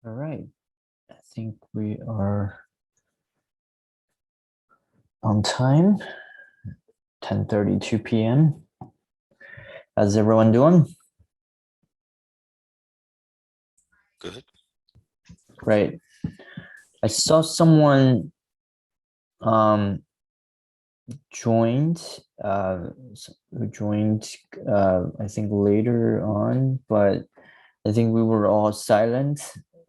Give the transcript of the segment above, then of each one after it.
All right. I think we are on time, 10:32 p.m. How's everyone doing? Good. Great. I saw someone joined who joined I think later on, but I think we were all silent.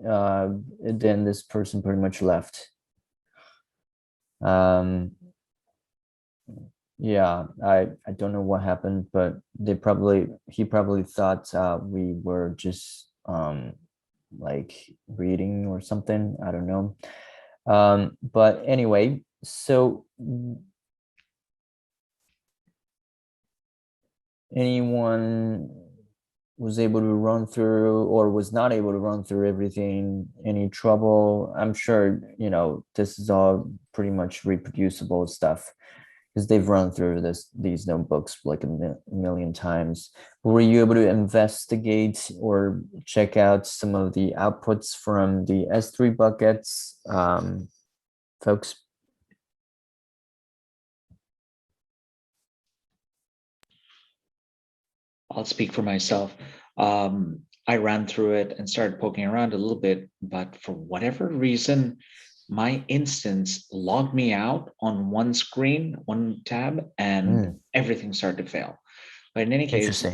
Then this person pretty much left. Yeah, I don't know what happened, but he probably thought we were just like reading or something. I don't know. But anyway, so anyone was able to run through or was not able to run through everything? Any trouble? I'm sure, this is all pretty much reproducible stuff because they've run through these notebooks like a million times. Were you able to investigate or check out some of the outputs from the S3 buckets, folks? I'll speak for myself. I ran through it and started poking around a little bit, but for whatever reason, my instance logged me out on one screen, one tab, and everything started to fail. But in any case,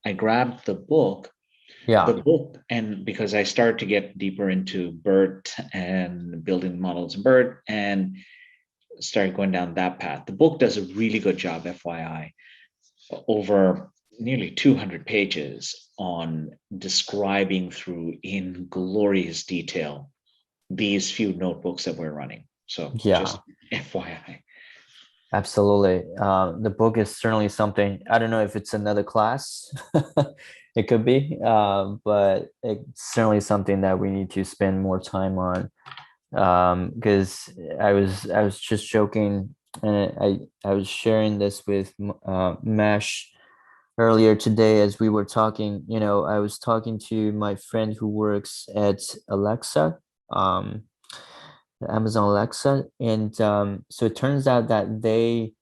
I grabbed the book, and because I started to get deeper into BERT and building models in BERT and started going down that path. The book does a really good job, FYI, over nearly 200 pages on describing through in glorious detail these few notebooks that we're running. So just FYI. Absolutely. The book is certainly something. I don't know if it's another class. It could be, but it's certainly something that we need to spend more time on. Because I was just joking, and I was sharing this with Mesh earlier today as we were talking. I was talking to my friend who works at Alexa, Amazon Alexa, and so it turns out that they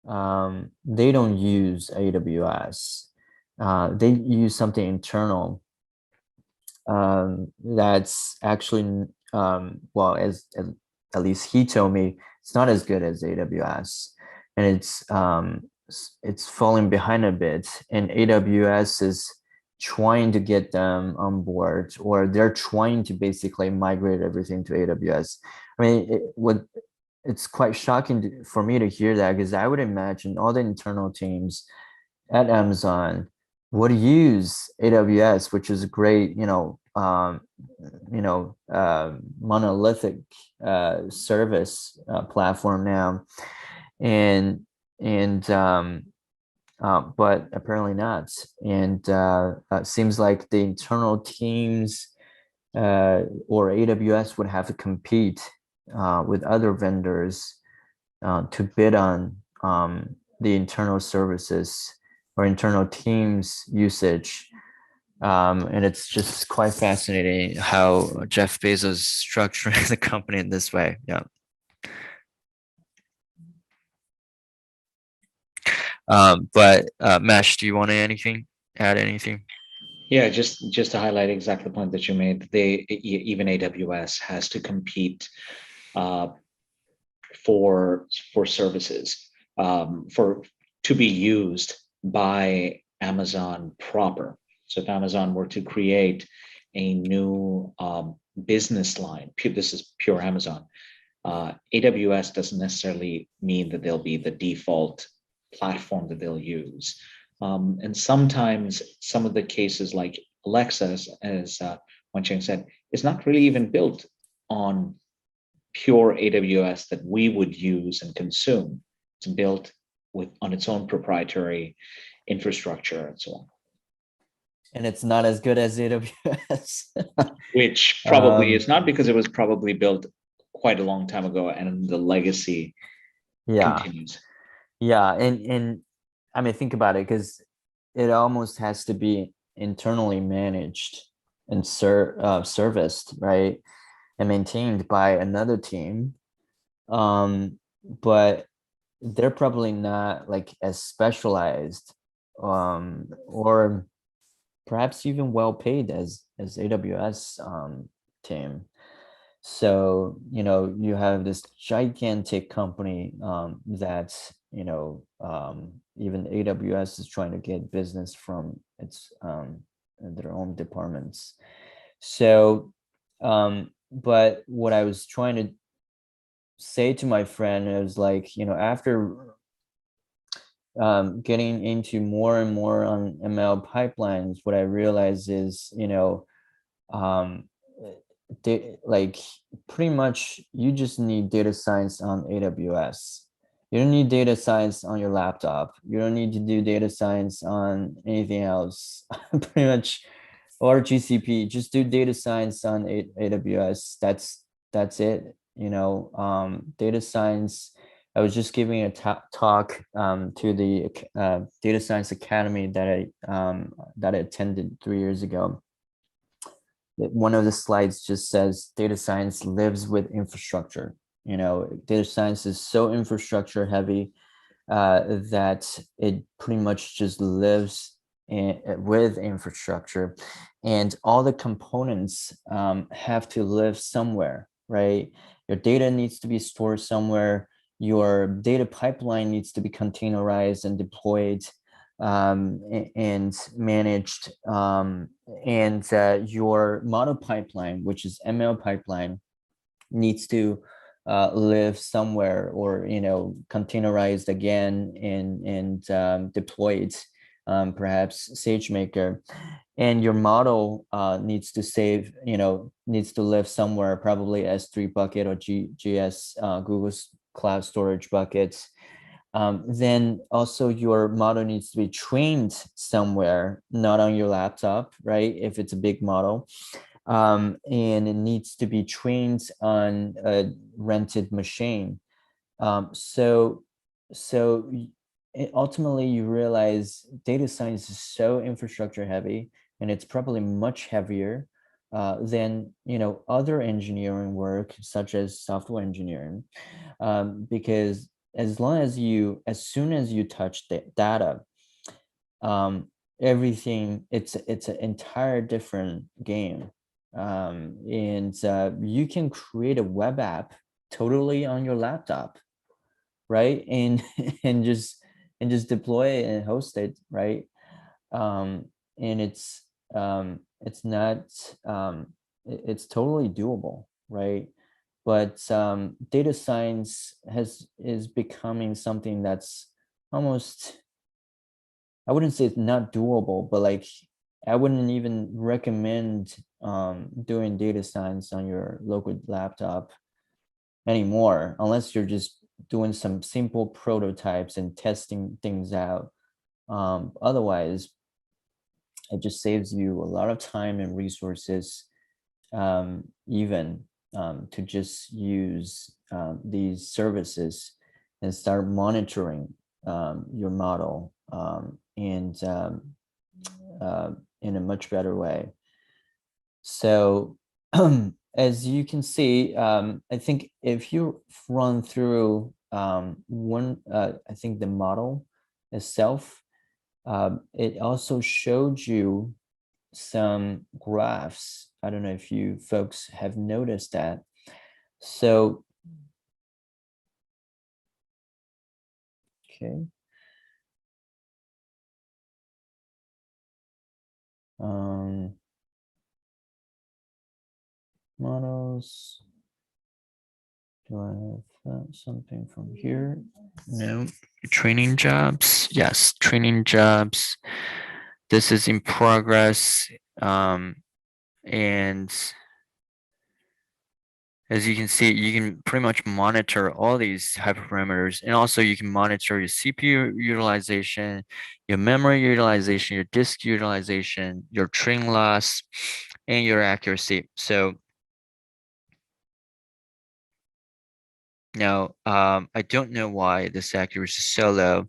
don't use AWS. They use something internal that's actually well, as at least he told me, it's not as good as AWS, and it's falling behind a bit, and AWS is trying to get them on board, or they're trying to basically migrate everything to AWS. I mean, it's quite shocking for me to hear that, because I would imagine all the internal teams at Amazon would use AWS, which is a great, monolithic service platform now, and but apparently not. And it seems like the internal teams or AWS would have to compete with other vendors to bid on the internal services or internal teams usage. And it's just quite fascinating how Jeff Bezos is structuring the company in this way. Yeah. But Mesh, do you want to add anything? Yeah, just to highlight exactly the point that you made, even AWS has to compete for services to be used by Amazon proper. So if Amazon were to create a new business line, this is pure Amazon, AWS doesn't necessarily mean that they'll be the default platform that they'll use. And sometimes some of the cases like Alexa, as Wencheng said, is not really even built on pure AWS that we would use and consume. It's built on its own proprietary infrastructure and so on. And it's not as good as AWS. Which probably is not, because it was probably built quite a long time ago and the legacy continues. Yeah, and I mean, think about it, because it almost has to be internally managed and serviced, right, and maintained by another team. But they're probably not like as specialized, or perhaps even well paid as AWS team. So, you know, you have this gigantic company that, you know, even AWS is trying to get business from its their own departments. So, but what I was trying to say to my friend is like, you know, after getting into more and more on ML pipelines, what I realized is, you know, um, like pretty much you just need data science on AWS. You don't need data science on your laptop. You don't need to do data science on anything else. Pretty much, or GCP. Just do data science on AWS. That's it. You know, data science. I was just giving a talk to the Data Science Academy that I attended 3 years ago. One of the slides just says data science lives with infrastructure. You know, data science is so infrastructure heavy that it pretty much just lives with infrastructure, and all the components have to live somewhere, right? Your data needs to be stored somewhere. Your data pipeline needs to be containerized and deployed and managed, and your model pipeline, which is ML pipeline, needs to live somewhere, or, you know, containerized again and deployed, perhaps SageMaker. And your model needs to save, you know, needs to live somewhere, probably S3 bucket or GS, Google's cloud storage buckets. Then also your model needs to be trained somewhere, not on your laptop, right? If it's a big model. And it needs to be trained on a rented machine. So ultimately you realize data science is so infrastructure heavy, and it's probably much heavier than, you know, other engineering work such as software engineering, because as soon as you touch the data, everything, it's an entire different game. And you can create a web app totally on your laptop, right? And and just deploy it and host it, right? And it's not it's totally doable, right? But data science is becoming something that's almost, I wouldn't say it's not doable, but like I wouldn't even recommend doing data science on your local laptop anymore, unless you're just doing some simple prototypes and testing things out. Otherwise, it just saves you a lot of time and resources, even to just use these services and start monitoring your model, and in a much better way. So as you can see, I think if you run through I think the model itself, it also showed you some graphs. I don't know if you folks have noticed that. So, okay. Models. Do I have something from here? No. Training jobs. Yes, training jobs. This is in progress. And as you can see, you can pretty much monitor all these hyperparameters, and also you can monitor your CPU utilization, your memory utilization, your disk utilization, your training loss, and your accuracy. So now, I don't know why this accuracy is so low.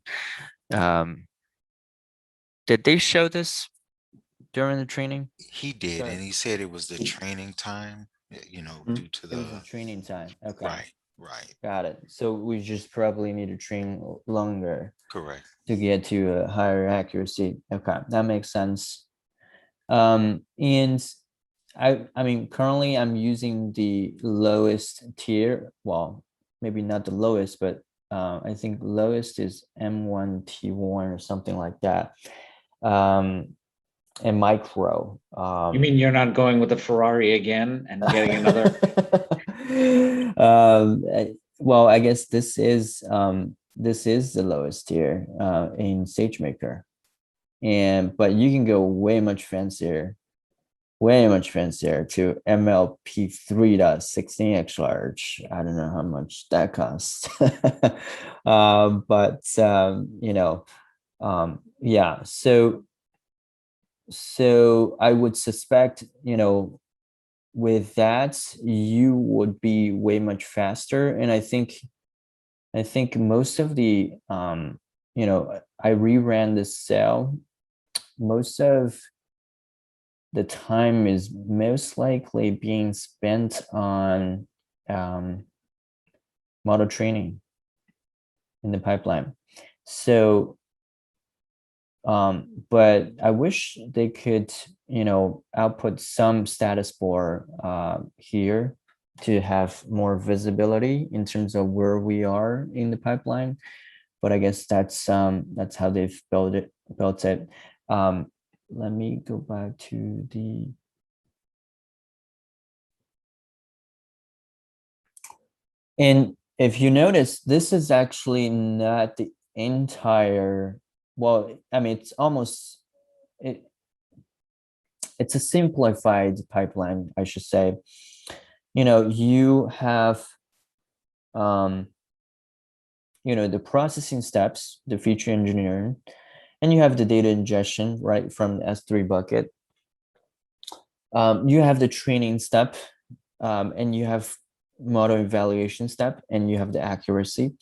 Did they show this during the training? He did, Sorry. and he said it was the training time, you know, Mhm. due to It was the the training time. Okay, right, right, got it. So we just probably need to train longer correct. to get to a higher accuracy. Okay, that makes sense. And I mean, currently I'm using the lowest tier. Well, maybe not the lowest, but I think lowest is M1 T1 or something like that. And micro. You mean you're not going with the Ferrari again and getting another? Well, I guess this is the lowest tier in SageMaker, and but you can go way much fancier to MLP 3.16x large. I don't know how much that costs, but yeah. So I would suspect, with that, you would be way much faster. And I think most of the I reran this cell. Most of the time is most likely being spent on model training in the pipeline. So but I wish they could, output some status bar here to have more visibility in terms of where we are in the pipeline. But I guess that's how they've built it. Let me go back to the. And if you notice, this is actually not the entire, well, I mean, it's a simplified pipeline, I should say. You have the processing steps, the feature engineering, and you have the data ingestion right from the S3 bucket. You have the training step, and you have model evaluation step, and you have the accuracy.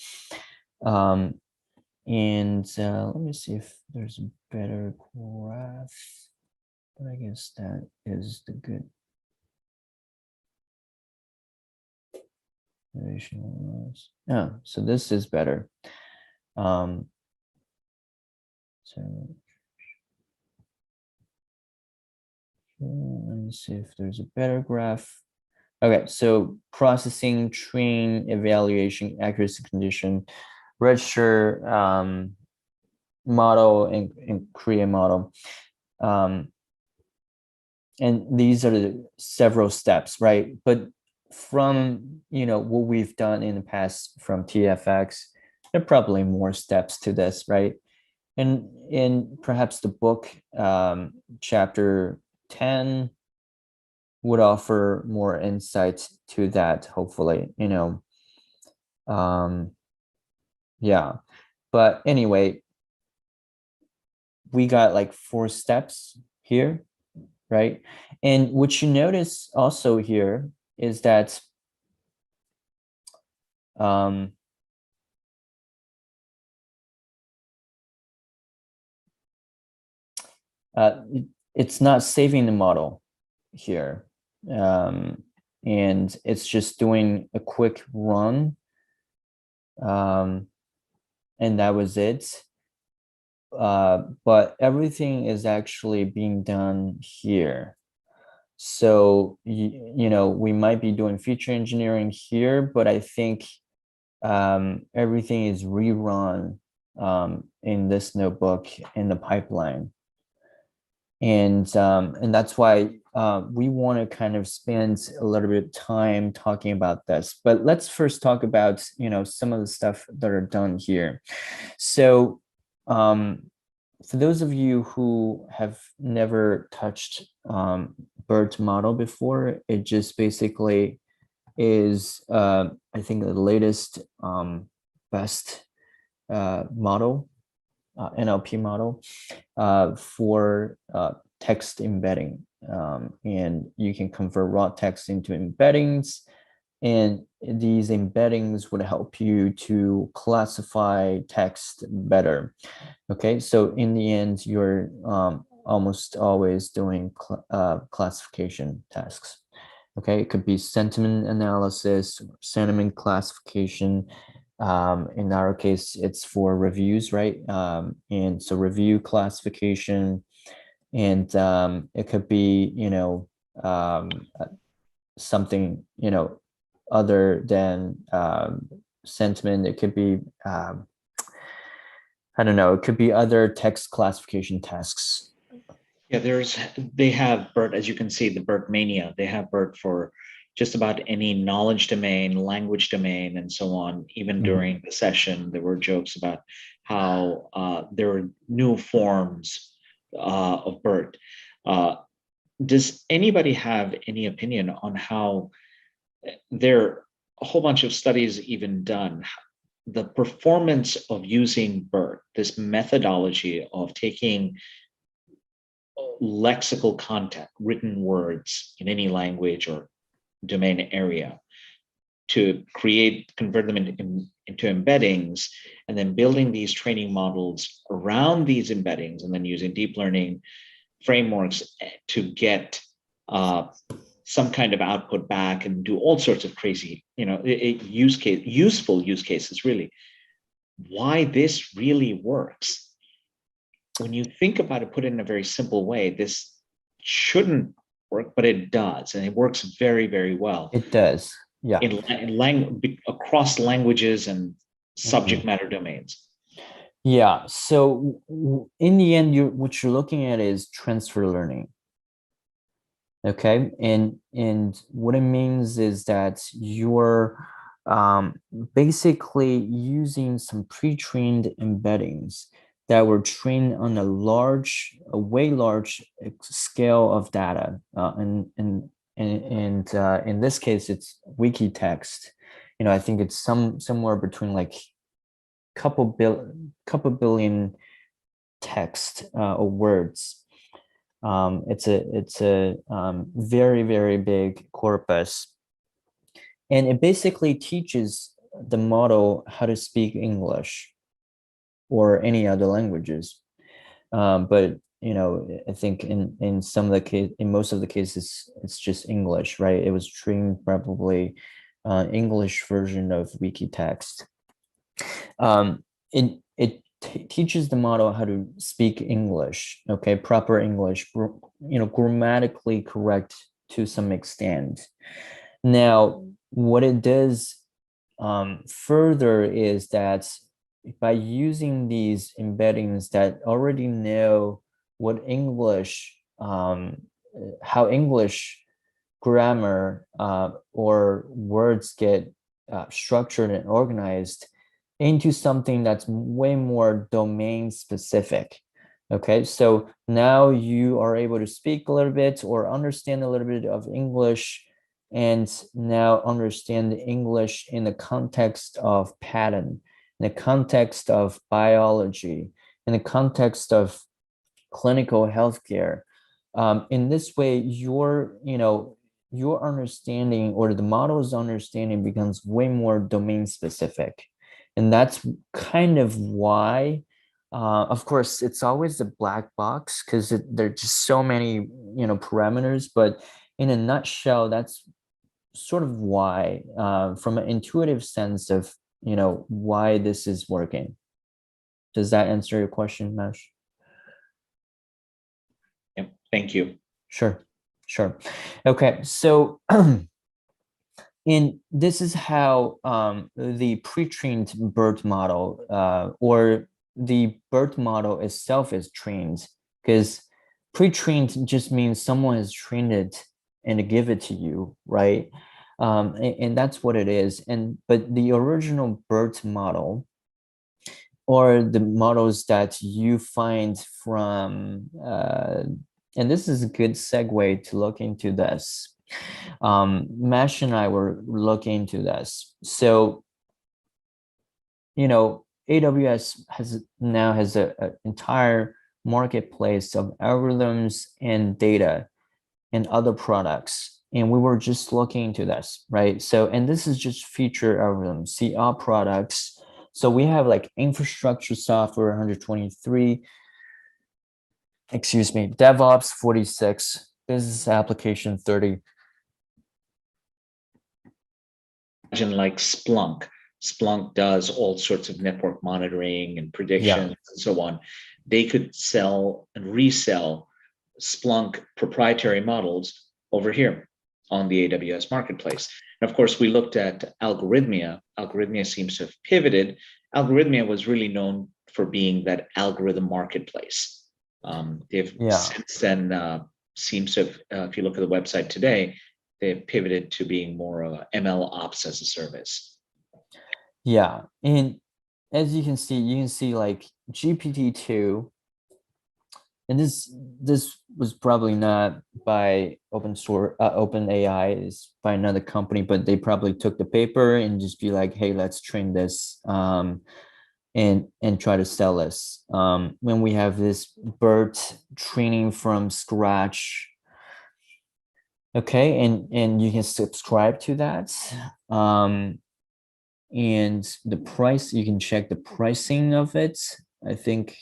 And let me see if there's a better graph. But I guess that is the good. Oh, so this is better. So let me see if there's a better graph. Okay, so processing, train, evaluation, accuracy condition, register, model, and create model. And these are the several steps, right? But from what we've done in the past from TFX, there are probably more steps to this, right? And in perhaps the book, chapter 10 would offer more insight to that, hopefully. Yeah, but anyway, we got like 4 steps here, right? And what you notice also here is that it's not saving the model here, and it's just doing a quick run, and that was it. But everything is actually being done here. So we might be doing feature engineering here, but I think everything is rerun in this notebook in the pipeline. And that's why we want to kind of spend a little bit of time talking about this. But let's first talk about some of the stuff that are done here. So for those of you who have never touched BERT model before, it just basically is I think the latest best model, NLP model for text embedding. And you can convert raw text into embeddings, and these embeddings would help you to classify text better. Okay, so in the end, you're almost always doing classification tasks. Okay, it could be sentiment analysis, sentiment classification. In our case, it's for reviews, right? And so review classification, and it could be, something, other than sentiment. It could be, I don't know, it could be other text classification tasks. Yeah, they have BERT, as you can see, the BERT mania. They have BERT for just about any knowledge domain, language domain, and so on. Even during the session, there were jokes about how there are new forms of BERT. Does anybody have any opinion on how there are a whole bunch of studies even done? The performance of using BERT, this methodology of taking lexical content, written words in any language or domain area, to convert them into embeddings, and then building these training models around these embeddings, and then using deep learning frameworks to get some kind of output back and do all sorts of crazy, useful use cases, really. Why this really works. When you think about it, put it in a very simple way, this shouldn't work, but it does, and it works very, very well. It does, yeah. Across languages and subject matter domains. Yeah. So in the end, what you're looking at is transfer learning. Okay, and what it means is that you're basically using some pre-trained embeddings that were trained on a way large scale of data, and in this case, it's wiki text. I think it's somewhere between like couple billion text or words. It's a very, very big corpus, and it basically teaches the model how to speak English or any other languages. But I think in most of the cases, it's just English, right? It was trained probably English version of Wikitext. It teaches the model how to speak English, okay, proper English, grammatically correct to some extent. Now, what it does further is that by using these embeddings that already know what English, how English grammar or words get structured and organized into something that's way more domain specific. Okay, so now you are able to speak a little bit or understand a little bit of English, and now understand the English in the context of pattern, in the context of biology, in the context of clinical healthcare. In this way, your understanding, or the model's understanding, becomes way more domain specific. And that's kind of why, of course, it's always a black box because there are just so many, parameters. But in a nutshell, that's sort of why, from an intuitive sense of, why this is working. Does that answer your question, Mesh? Yep. Thank you. Sure. Okay, so and this is how the pre-trained BERT model or the BERT model itself is trained, because pre-trained just means someone has trained it and give it to you, right? And that's what it is. But the original BERT model, or the models that you find from, and this is a good segue to look into this. Mesh and I were looking into this. So, AWS has an entire marketplace of algorithms and data and other products. And we were just looking into this, right? So, and this is just feature algorithms, CR products. So we have like infrastructure software 123, excuse me, DevOps 46, business application 30. Imagine like Splunk. Splunk does all sorts of network monitoring and predictions and so on. They could sell and resell Splunk proprietary models over here on the AWS marketplace. And of course, we looked at Algorithmia. Algorithmia seems to have pivoted. Algorithmia was really known for being that algorithm marketplace. They've since then seems to have, if you look at the website today, they've pivoted to being more of a ML ops as a service. Yeah, and as you can see like GPT-2, and this was probably not by OpenAI, is by another company, but they probably took the paper and just be like, hey, let's train this and try to sell this. When we have this BERT training from scratch. Okay, and you can subscribe to that. And the price, you can check the pricing of it. I think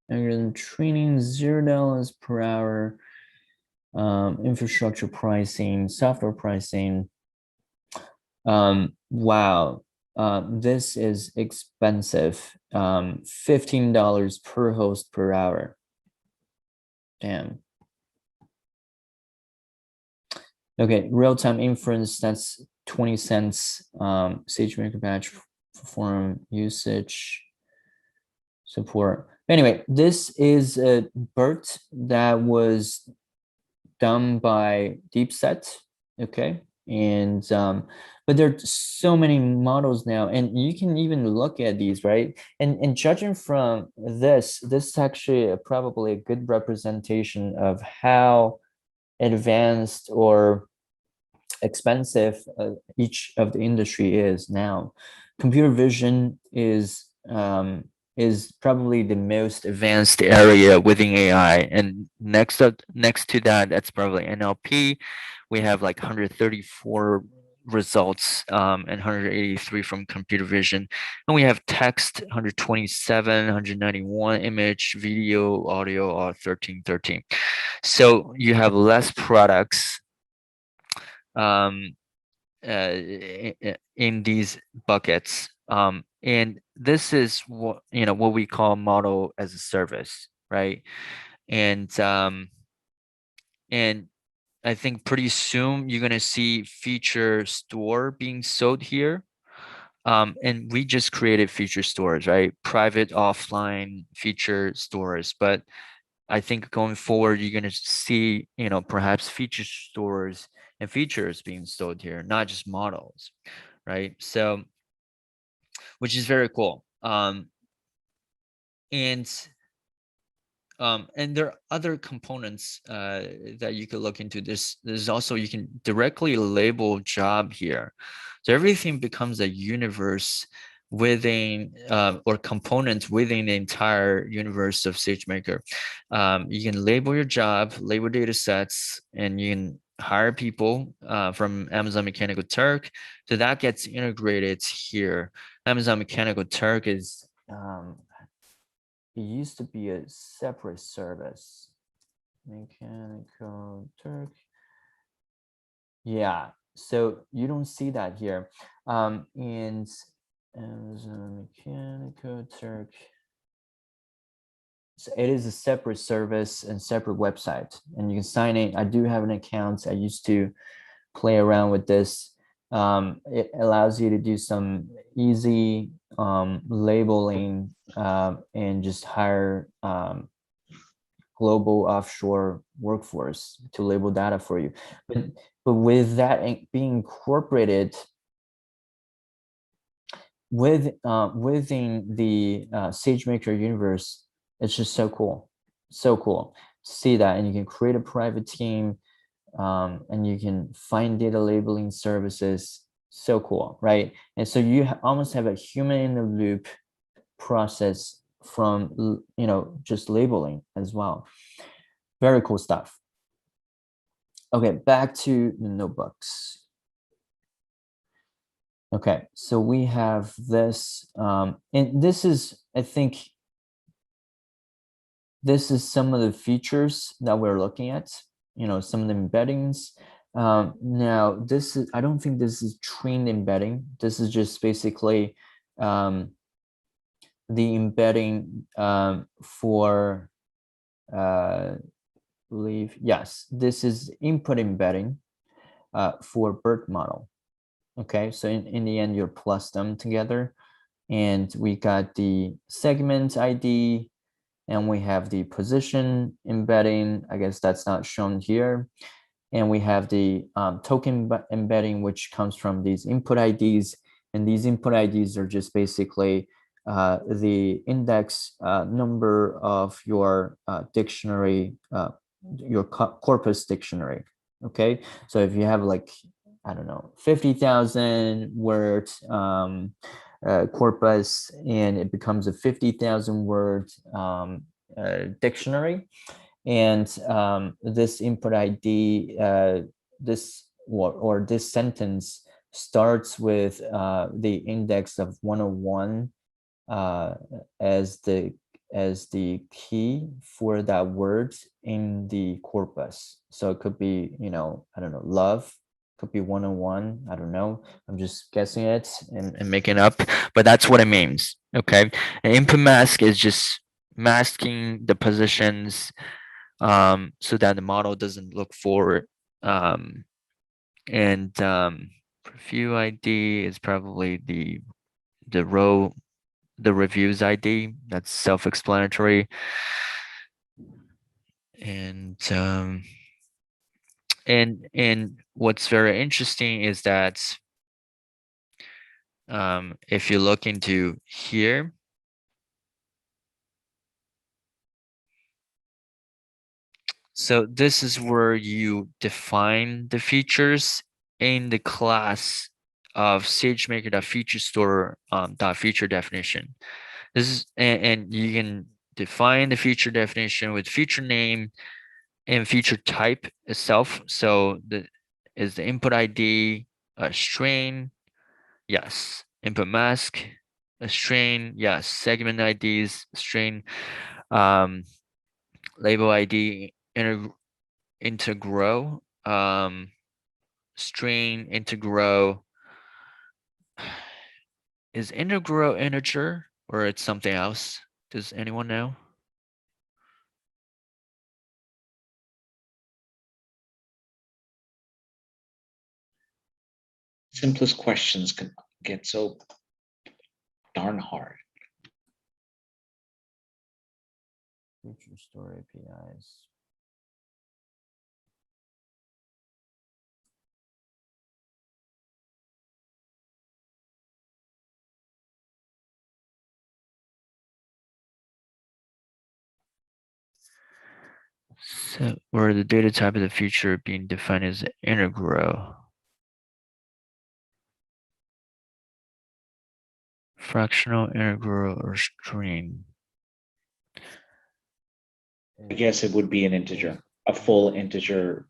training $0 per hour, infrastructure pricing, software pricing. Wow, this is expensive. $15 per host per hour. Damn. Okay, real-time inference, that's 20 cents. SageMaker batch form usage support. Anyway, this is a BERT that was done by DeepSet, okay? And but there are so many models now, and you can even look at these, right? And judging from this is actually probably a good representation of how advanced or expensive each of the industry is now. Computer vision is probably the most advanced area within AI, and next to that, that's probably NLP. We have like 134 results and 183 from computer vision, and we have text 127, 191, image, video, audio, all 13. So you have less products in these buckets, and this is what we call model as a service, right? And I think pretty soon you're going to see feature store being sold here. And we just created feature stores, right? Private, offline feature stores. But I think going forward, you're going to see, perhaps feature stores and features being sold here, not just models, right? So, which is very cool. And there are other components that you could look into. There's also, you can directly label job here. So everything becomes a universe within or component within the entire universe of SageMaker. You can label your job, label data sets, and you can hire people from Amazon Mechanical Turk. So that gets integrated here. Amazon Mechanical Turk is it used to be a separate service. Mechanical Turk. Yeah, so you don't see that here. And Amazon Mechanical Turk. So it is a separate service and separate website, and you can sign in. I do have an account. I used to play around with this. It allows you to do some easy labeling and just hire global offshore workforce to label data for you. But with that being incorporated within the SageMaker universe, it's just so cool. So cool to see that. And you can create a private team and you can find data labeling services. So cool, right? And so you almost have a human in the loop process from just labeling as well. Very cool stuff. Okay, back to the notebooks. Okay, so we have this, and this is, I think, this is some of the features that we're looking at, some of the embeddings. Now this is, I don't think this is trained embedding. This is just basically the embedding for believe, yes, this is input embedding for BERT model. Okay, so in the end, you plus them together, and we got the segment ID, and we have the position embedding. I guess that's not shown here. And we have the token embedding, which comes from these input IDs. And these input IDs are just basically the index number of your dictionary, your corpus dictionary. Okay, so if you have like, I don't know, 50,000 word corpus, and it becomes a 50,000 word dictionary, and this input ID, this or this sentence starts with the index of 101 as the key for that word in the corpus. So it could be, I don't know, love, could be 101. I don't know. I'm just guessing it and making up, but that's what it means. Okay. An input mask is just masking the positions so that the model doesn't look for preview ID is probably the row, the reviews ID. That's self-explanatory. And what's very interesting is that if you look into here, so this is where you define the features in the class of SageMaker.FeatureStore.feature definition. This is, and you can define the feature definition with feature name and feature type itself. So is the input ID a string? Yes. Input mask, a string? Yes. Segment IDs, string. Label ID, integral, string, integral. Is integral integer or it's something else? Does anyone know? Simplest questions can get so darn hard. Feature store APIs. So where the data type of the feature being defined as integral. Fractional, integral, or string. I guess it would be an integer, a full integer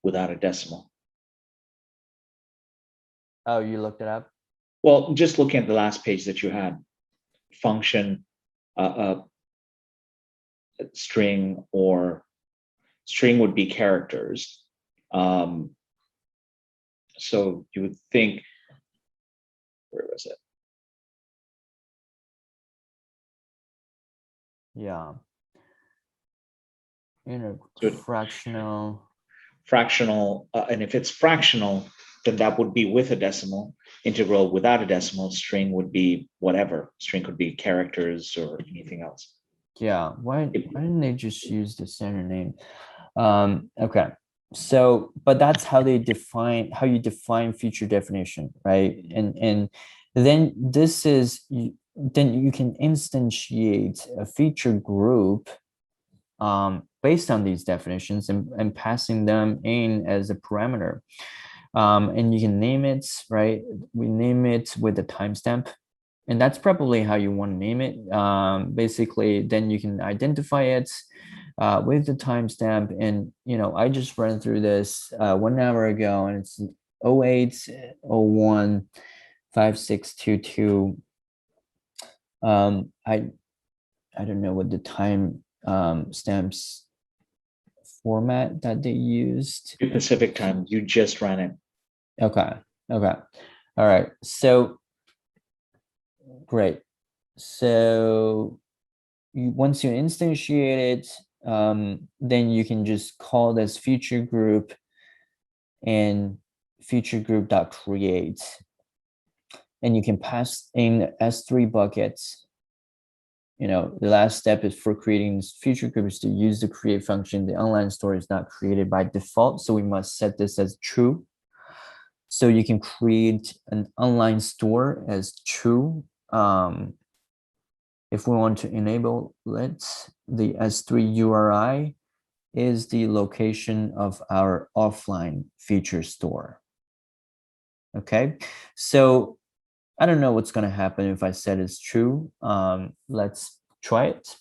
without a decimal. Oh, you looked it up? Well, just looking at the last page that you had, function, string, or string would be characters. So you would think, where was it? Yeah. Fractional. Fractional, and if it's fractional, then that would be with a decimal. Integral without a decimal. String would be whatever. String could be characters or anything else. Yeah, why didn't they just use the standard name? Okay, so but that's how you define feature definition, right? And then this is, then you can instantiate a feature group based on these definitions and passing them in as a parameter. And you can name it, right? We name it with a timestamp. And that's probably how you want to name it. Basically, then you can identify it with the timestamp. And, I just ran through this 1 hour ago, and it's 08015622. I don't know what the time stamps format that they used. Pacific time, you just ran it. Okay. Okay. All right. So great. So once you instantiate it, then you can just call this feature group and feature group.create. And you can pass in S3 buckets. You know, the last step is for creating this feature group is to use the create function. The online store is not created by default, so we must set this as true. So you can create an online store as true. If we want to enable it, the S3 URI is the location of our offline feature store. Okay, so I don't know what's going to happen if I said it's true. Let's try it.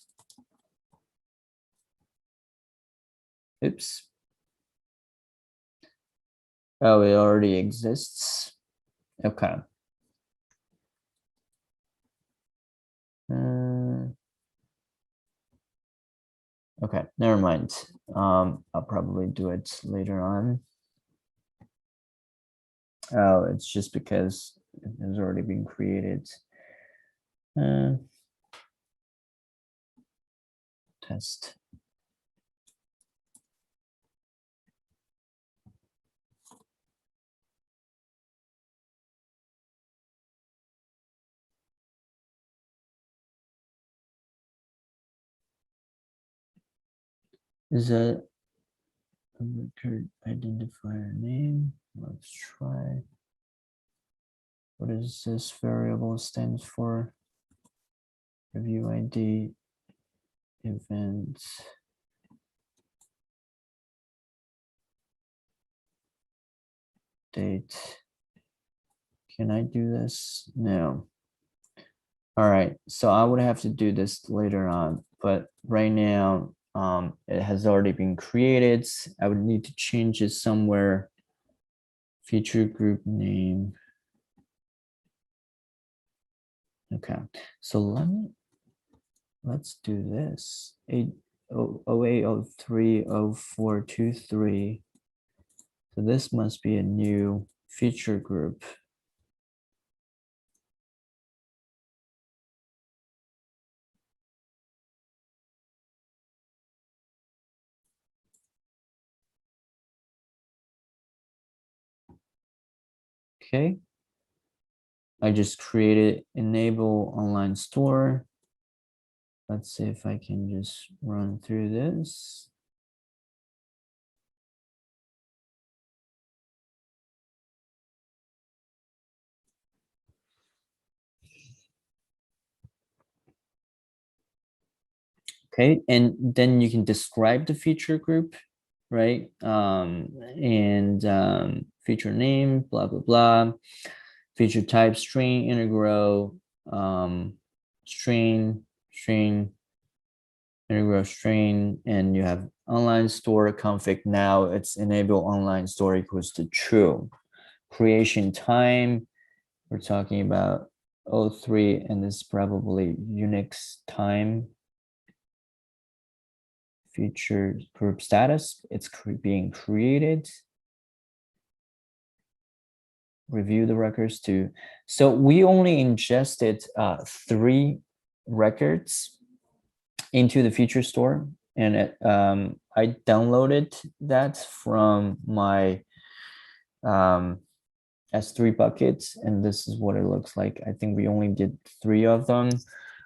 Oops. Oh, it already exists. Okay. Okay, never mind. I'll probably do it later on. Oh, it's just because it has already been created. Test. Is that a record identifier name? Let's try. What is this variable stands for? Review ID, events. Date. Can I do this? No. All right, so I would have to do this later on, but right now it has already been created. I would need to change it somewhere. Feature group name. Okay, so let's do this. 08030423. So this must be a new feature group. Okay. I just created enable online store. Let's see if I can just run through this. Okay, and then you can describe the feature group, right? Feature name, blah, blah, blah. Feature type, string, integral, string, integral string, and you have online store config. Now it's enable online store equals to true. Creation time, we're talking about 03, and this is probably Unix time. Feature group status, it's being created. Review the records too. So we only ingested 3 records into the feature store, and I downloaded that from my S3 buckets, and this is what it looks like. I think we only did 3 of them,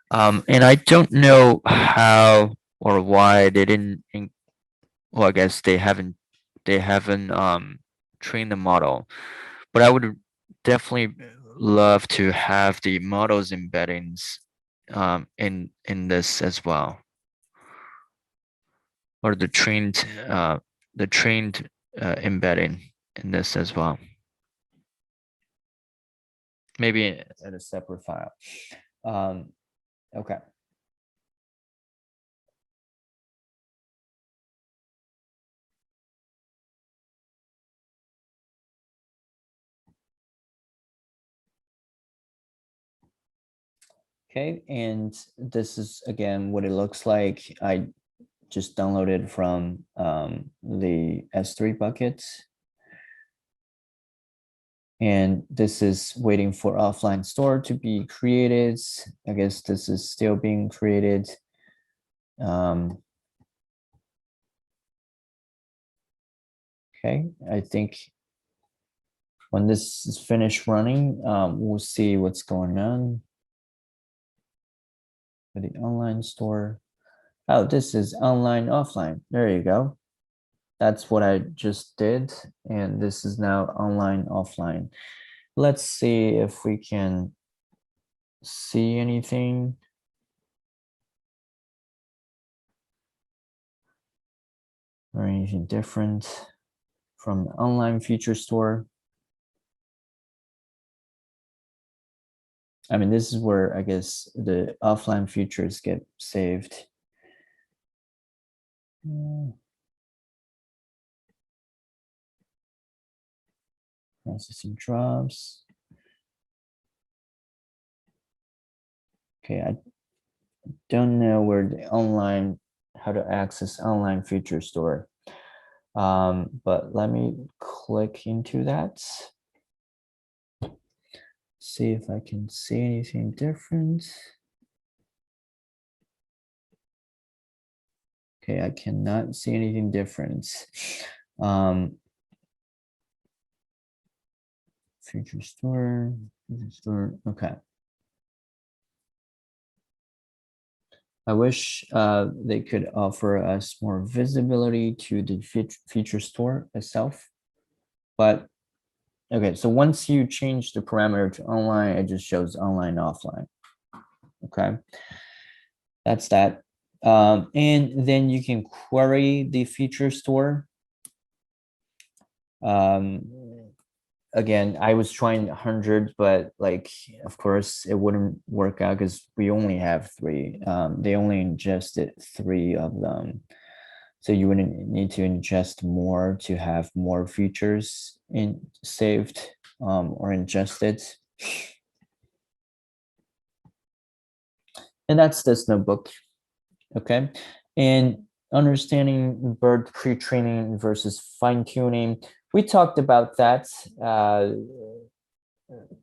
and I don't know how or why they didn't. Well, I guess they haven't trained the model, but I would definitely love to have the models embeddings in this as well, or the trained embedding in this as well. Maybe at a separate file. Okay. Okay, and this is again what it looks like. I just downloaded from the S3 bucket. And this is waiting for offline store to be created. I guess this is still being created. Okay, I think when this is finished running, we'll see what's going on with the online store. Oh, this is online, offline. There you go. That's what I just did. And this is now online, offline. Let's see if we can see anything. Or anything different from the online feature store. I mean, this is where I guess the offline features get saved. Processing drops. Okay, I don't know where the online, how to access online feature store. But let me click into that. See if I can see anything different. Okay, I cannot see anything different. Feature store, okay. I wish they could offer us more visibility to the feature store itself. But okay, so once you change the parameter to online, it just shows online, offline. Okay, that's that. And then you can query the feature store. Again, I was trying 100, but like, of course, it wouldn't work out because we only have 3. They only ingested 3 of them. So you wouldn't need to ingest more to have more features saved or ingested. And that's this notebook, okay? And understanding BERT pre-training versus fine-tuning. We talked about that,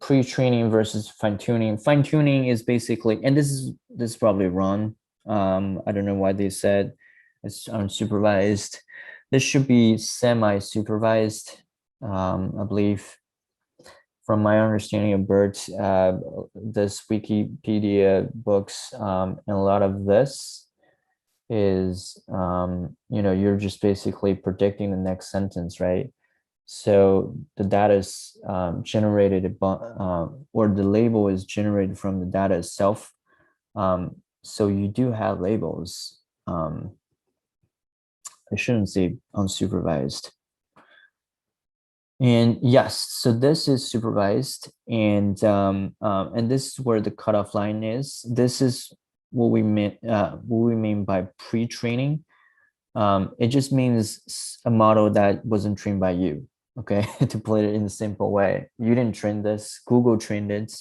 pre-training versus fine-tuning. Fine-tuning is basically, and this is probably wrong. I don't know why they said it's unsupervised. This should be semi-supervised, I believe. From my understanding of BERT, this Wikipedia books, and a lot of this is, you're just basically predicting the next sentence, right? So the data is generated, or the label is generated from the data itself. So you do have labels. I shouldn't say unsupervised. And yes, so this is supervised, and this is where the cutoff line is. This is what we mean by pre-training. It just means a model that wasn't trained by you. Okay, to put it in a simple way, you didn't train this. Google trained it,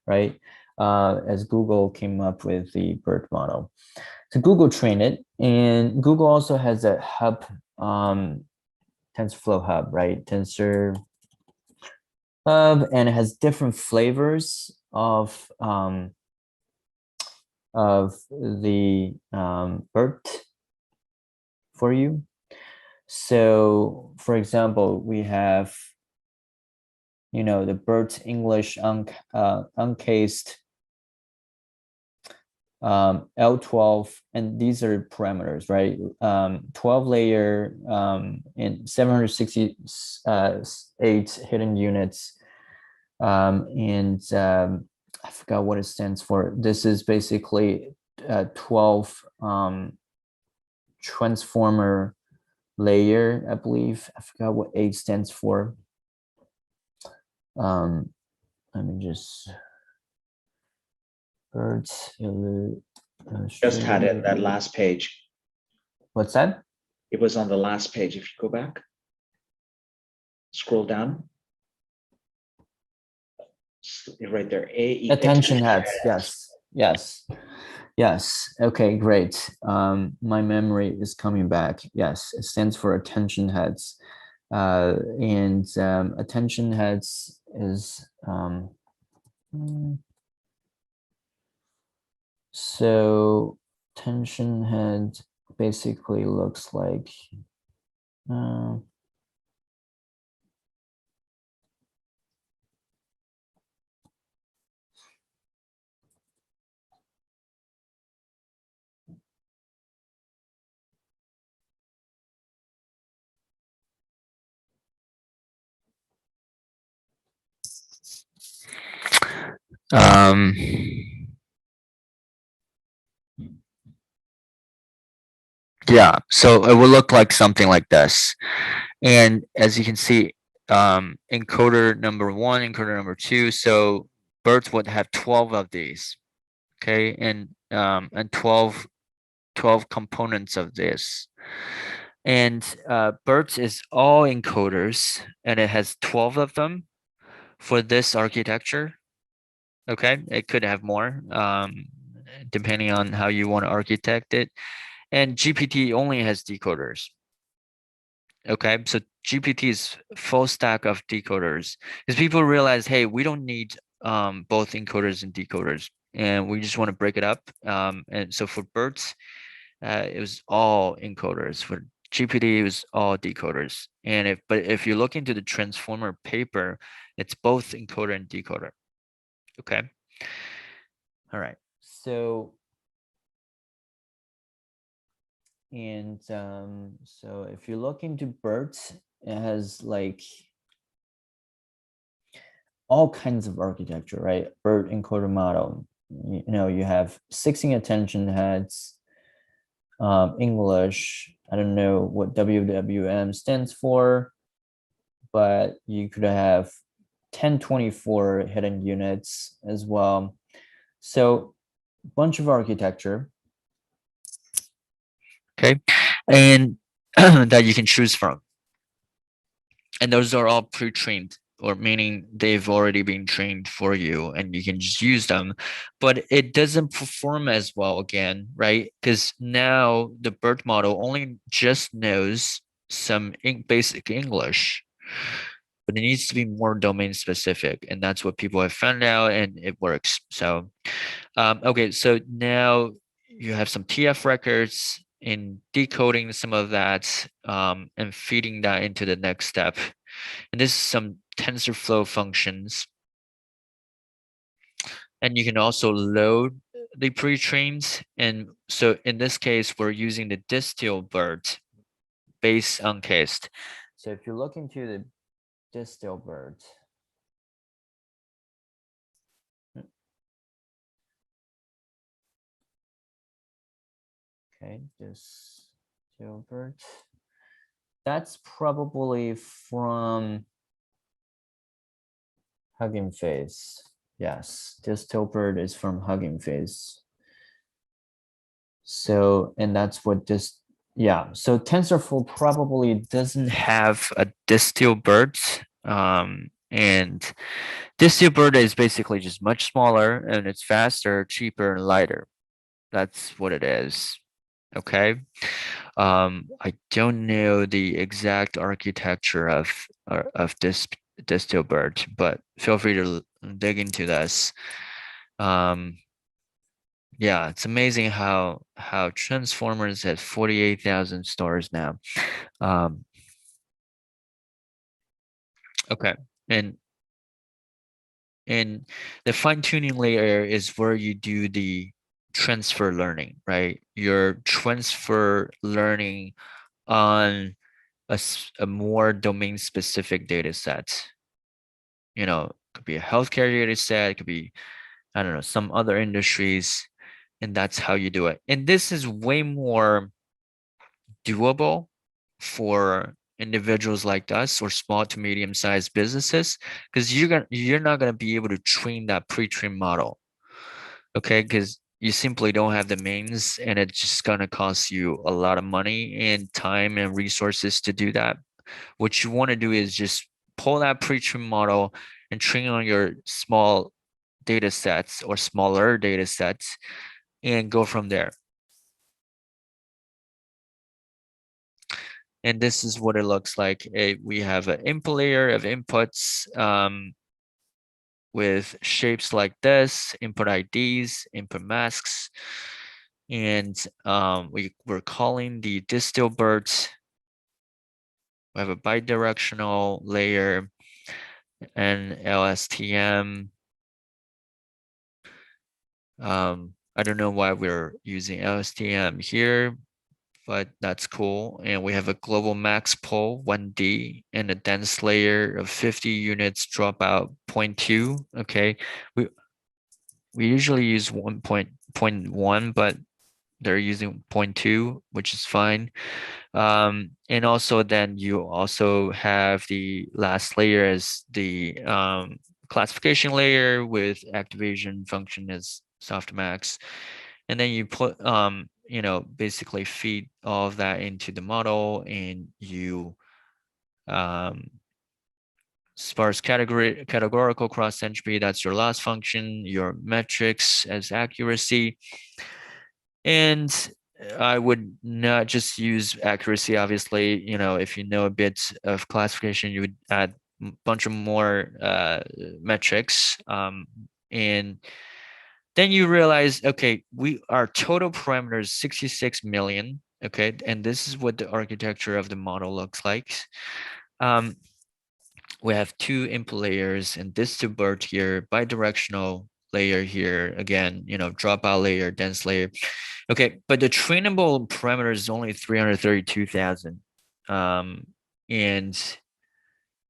right? As Google came up with the BERT model. So Google trained it, and Google also has a hub, TensorFlow hub, right? Tensor hub, and it has different flavors of the BERT for you. So, for example, we have, the BERT English uncased L12, and these are parameters, right? 12 layer and 768 hidden units. And I forgot what it stands for. This is basically 12 transformer layer, I believe. I forgot what 8 stands for. Let me just Just had it, that last page. What's that? It was on the last page. If you go back, scroll down. Right there. Attention heads. Yes. Yes. Okay, great. My memory is coming back. Yes, it stands for attention heads. And attention heads is mm, so attention head basically looks like uh, um, yeah, so it will look like something like this. And as you can see, encoder number one, encoder number two. So birds would have 12 of these. Okay, and 12 components of this. And BERT is all encoders, and it has 12 of them for this architecture. Okay, it could have more, depending on how you want to architect it. And GPT only has decoders. Okay, so GPT is full stack of decoders. Because people realize, hey, we don't need both encoders and decoders, and we just want to break it up. And so for BERT, it was all encoders. For GPT, it was all decoders. And if you look into the transformer paper, it's both encoder and decoder. Okay. All right. So so if you look into BERT, it has like all kinds of architecture, right? BERT encoder model. You know, you have 16 attention heads, English. I don't know what WWM stands for, but you could have 1024 hidden units as well. So bunch of architecture. Okay. And that you can choose from. And those are all pre-trained, or meaning they've already been trained for you and you can just use them. But it doesn't perform as well again, right? Because now the BERT model only just knows some basic English, but it needs to be more domain specific. And that's what people have found out, and it works. So, okay, so now you have some TF records in decoding some of that, and feeding that into the next step. And this is some TensorFlow functions. And you can also load the pre-trains. And so in this case, we're using the DistilBERT base uncased. So if you look into the DistilBERT, okay, DistilBERT, that's probably from Hugging Face. Yes, DistilBERT is from Hugging Face. So, and that's what this, yeah. So TensorFlow probably doesn't have a DistilBERT, and DistilBERT is basically just much smaller, and it's faster, cheaper, and lighter. That's what it is. Okay. I don't know the exact architecture of this DistilBERT, but feel free to dig into this. Yeah, it's amazing how Transformers has 48,000 stars now. Okay, and the fine-tuning layer is where you do the transfer learning, right? You're transfer learning on a more domain-specific data set. You know, it could be a healthcare data set, it could be, I don't know, some other industries, and that's how you do it. And this is way more doable for individuals like us or small to medium sized businesses, because you're not going to be able to train that pre-trained model. Okay, because you simply don't have the means, and it's just going to cost you a lot of money and time and resources to do that. What you want to do is just pull that pre-trained model and train on your small data sets or smaller data sets, and go from there. And this is what it looks like. We have an input layer of inputs with shapes like this, input IDs, input masks. And we're calling the distill BERT. We have a bidirectional layer and LSTM. I don't know why we're using LSTM here, but that's cool. And we have a global max pull 1D and a dense layer of 50 units dropout 0.2. Okay, we usually use 1.1, but they're using 0.2, which is fine. And also then you also have the last layer as the classification layer with activation function as softmax. And then you put, you know, basically feed all of that into the model, and you sparse categorical cross entropy, that's your loss function, your metrics as accuracy. And I would not just use accuracy, obviously. You know, if you know a bit of classification, you would add a bunch of more metrics. And then you realize, okay, our total parameter is 66 million. Okay, and this is what the architecture of the model looks like. We have two input layers, and this to BERT here, bidirectional layer here, again, you know, dropout layer, dense layer. Okay, but the trainable parameter is only 332,000. And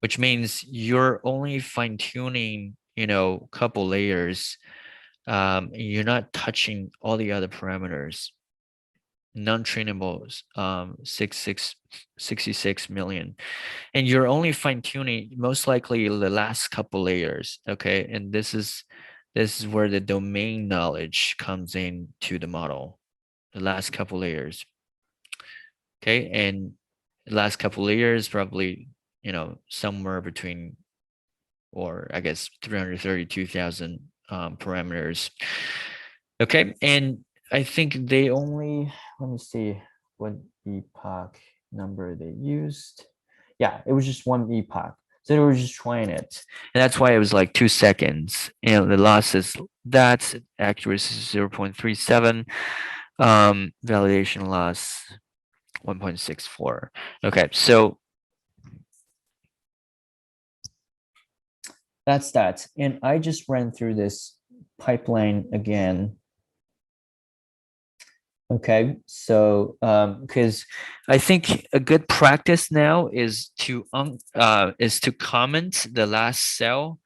which means you're only fine tuning, you know, a couple layers. You're not touching all the other parameters. Non-trainables, 66 million. And you're only fine tuning most likely the last couple layers. Okay, and this is where the domain knowledge comes in to the model, the last couple layers. Okay, and the last couple layers probably, you know, somewhere between, or I guess 332,000 parameters. Okay, and I think they only, let me see what epoch number they used. Yeah, it was just one epoch. So they were just trying it. And that's why it was like 2 seconds. And the loss is that, accuracy is 0.37, validation loss 1.64. Okay, so that's that. And I just ran through this pipeline again. Okay, so because I think a good practice now is to comment the last cell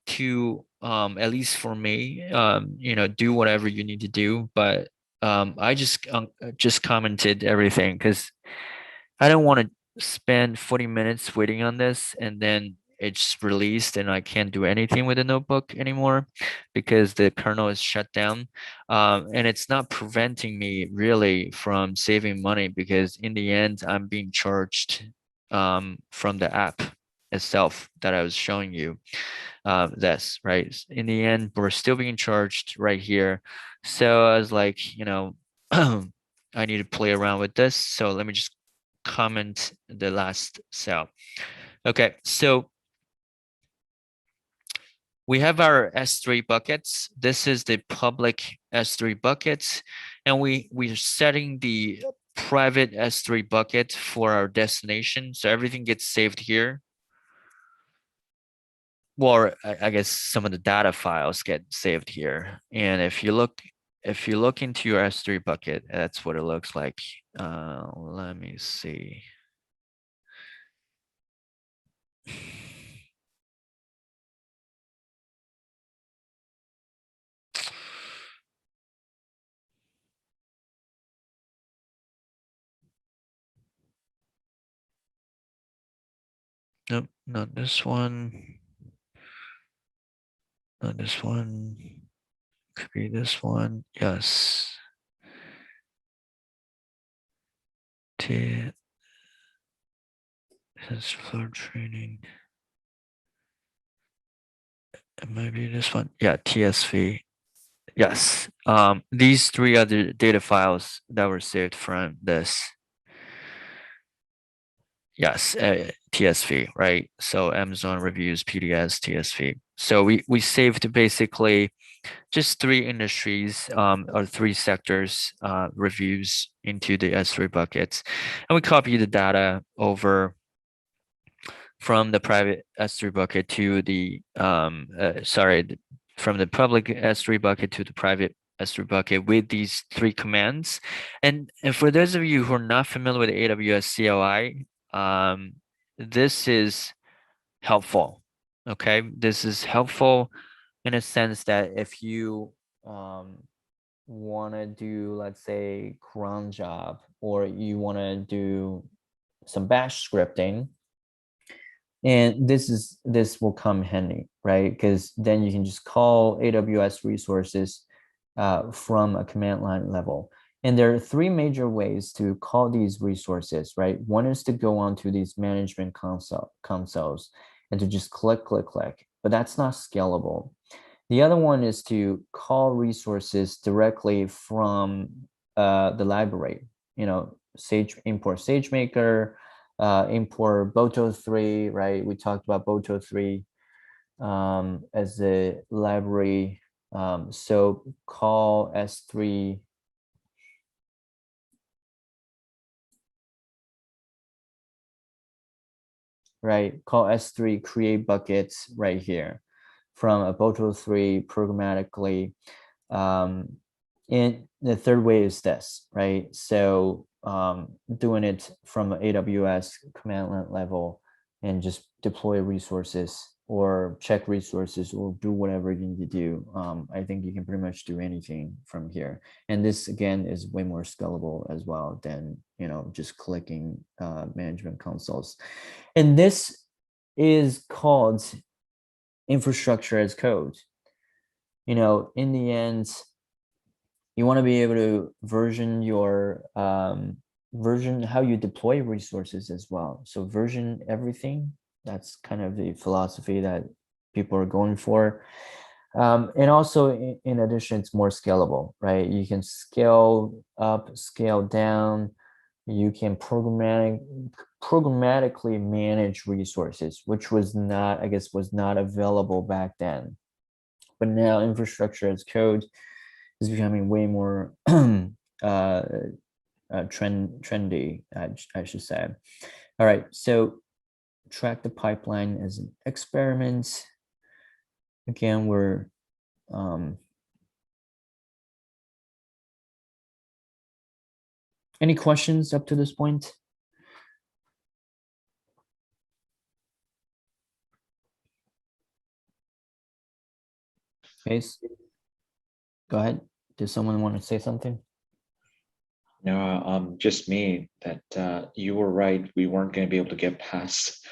to at least for me, you know, do whatever you need to do. But I just commented everything because I don't want to spend 40 minutes waiting on this and then it's released and I can't do anything with the notebook anymore because the kernel is shut down. And it's not preventing me really from saving money because in the end, I'm being charged from the app itself that I was showing you. This, right? In the end, we're still being charged right here. So I was like, you know, I need to play around with this. So let me just comment the last cell. Okay, so we have our S3 buckets. This is the public S3 buckets, and we're setting the private S3 bucket for our destination. So everything gets saved here. Well, I guess some of the data files get saved here. And if you look into your S3 bucket, that's what it looks like. Let me see. Nope, not this one. Not this one. Could be this one. Yes. T is flow training. It might be this one. Yeah, TSV. Yes. These three other data files that were saved from this. Yes, TSV, right? So Amazon reviews, PDS, TSV. So we saved basically just three industries or three sectors reviews into the S3 buckets, and we copy the data over from the private S3 bucket to the from the public S3 bucket to the private S3 bucket with these three commands. And for those of you who are not familiar with AWS CLI, this is helpful. Okay, this is helpful in a sense that if you want to do, let's say, cron job, or you want to do some bash scripting, and this will come handy, right? Because then you can just call AWS resources from a command line level. And there are three major ways to call these resources, right? One is to go onto these management consoles and to just click, but that's not scalable. The other one is to call resources directly from the library, import SageMaker, import Boto3, right? We talked about Boto3 as a library. So call S3 right? Call S3 create buckets right here from a Boto3 programmatically. And the third way is this, right? So doing it from AWS command line level and just deploy resources or check resources or do whatever you need to do. I think you can pretty much do anything from here. And this again is way more scalable as well than just clicking management consoles. And this is called infrastructure as code. In the end, you want to be able to version your version how you deploy resources as well. So version everything. That's kind of the philosophy that people are going for. And also, in addition, it's more scalable, right? You can scale up, scale down. You can programmatically manage resources, which was not available back then. But now infrastructure as code is becoming way more trendy, I should say. All right, so track the pipeline as an experiment. Again, we're any questions up to this point? Case, go ahead. Does someone want to say something? No, just me, that you were right. We weren't going to be able to get past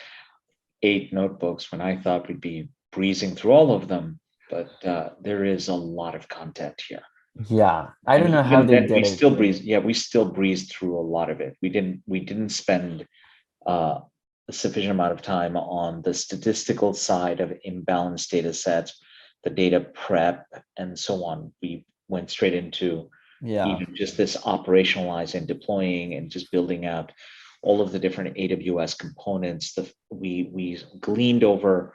8 notebooks when I thought we'd be breezing through all of them. But there is a lot of content here. Yeah, I don't know how they did it. We still breezed through a lot of it. We didn't spend a sufficient amount of time on the statistical side of imbalanced data sets, the data prep, and so on. We went straight into even just this operationalizing, deploying, and just building out all of the different AWS components. We gleaned over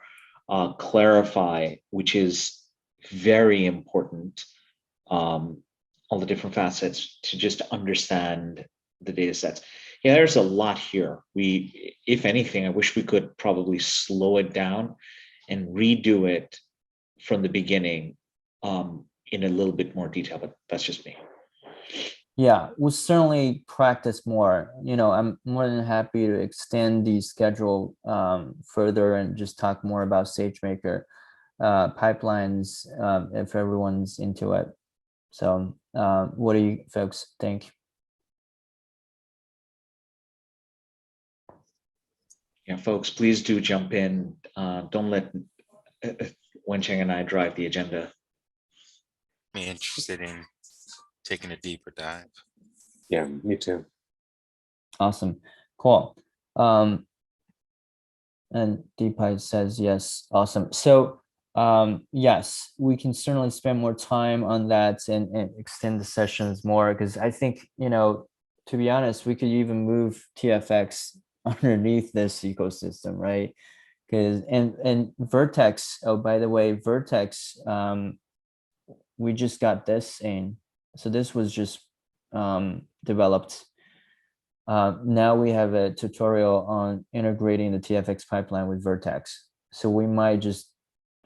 Clarify, which is very important. All the different facets to just understand the data sets. Yeah, there's a lot here. If anything, I wish we could probably slow it down and redo it from the beginning in a little bit more detail, but that's just me. Yeah, we'll certainly practice more. I'm more than happy to extend the schedule further and just talk more about SageMaker pipelines if everyone's into it. So what do you folks think? Yeah, folks, please do jump in. Don't let Wencheng and I drive the agenda. I'm interested in taking a deeper dive. Yeah, me too. Awesome, cool. And Deepai says yes, awesome. So Yes, we can certainly spend more time on that and extend the sessions more, because I think, to be honest, we could even move TFX underneath this ecosystem, right? Because and Vertex, oh, by the way, Vertex, we just got this in. So this was just developed. Now we have a tutorial on integrating the TFX pipeline with Vertex. So we might just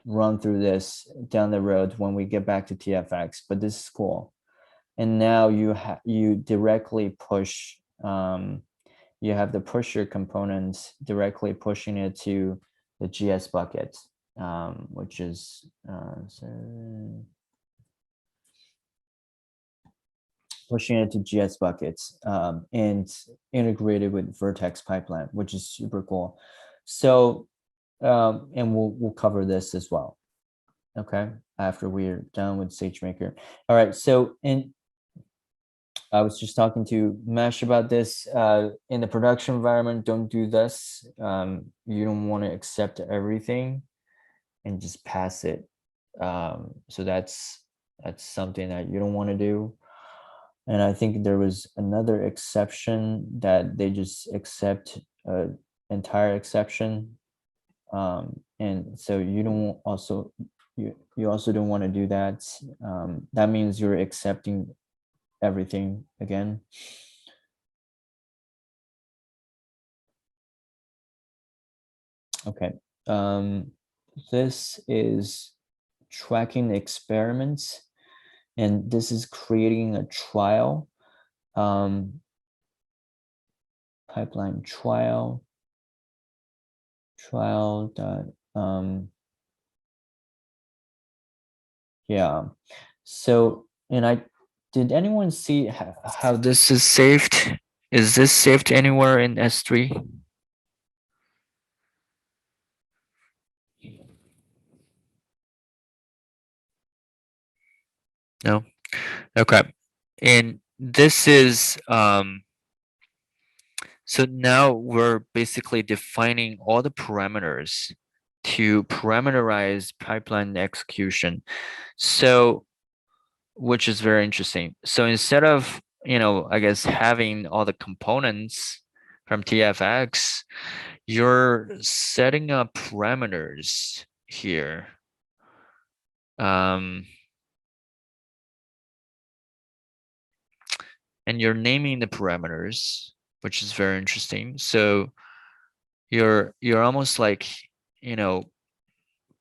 run through this down the road when we get back to TFX, but this is cool. And now you directly push, you have the pusher components directly pushing it to the GS bucket, which is pushing it to GS buckets and integrated with Vertex pipeline, which is super cool. So, and we'll cover this as well. Okay, after we're done with SageMaker. All right, so I was just talking to Mesh about this. In the production environment, don't do this. You don't want to accept everything and just pass it. So that's something that you don't want to do. And I think there was another exception that they just accept entire exception. And so you don't also, you also don't want to do that. That means you're accepting everything again. Okay. This is tracking experiments, and this is creating a trial. Pipeline trial dot yeah. So, and did anyone see how This is saved. Is this saved anywhere in S3? No. Okay. And this is so now we're basically defining all the parameters to parameterize pipeline execution. So, which is very interesting. So instead of, I guess having all the components from TFX, you're setting up parameters here. And you're naming the parameters, which is very interesting. So you're almost like,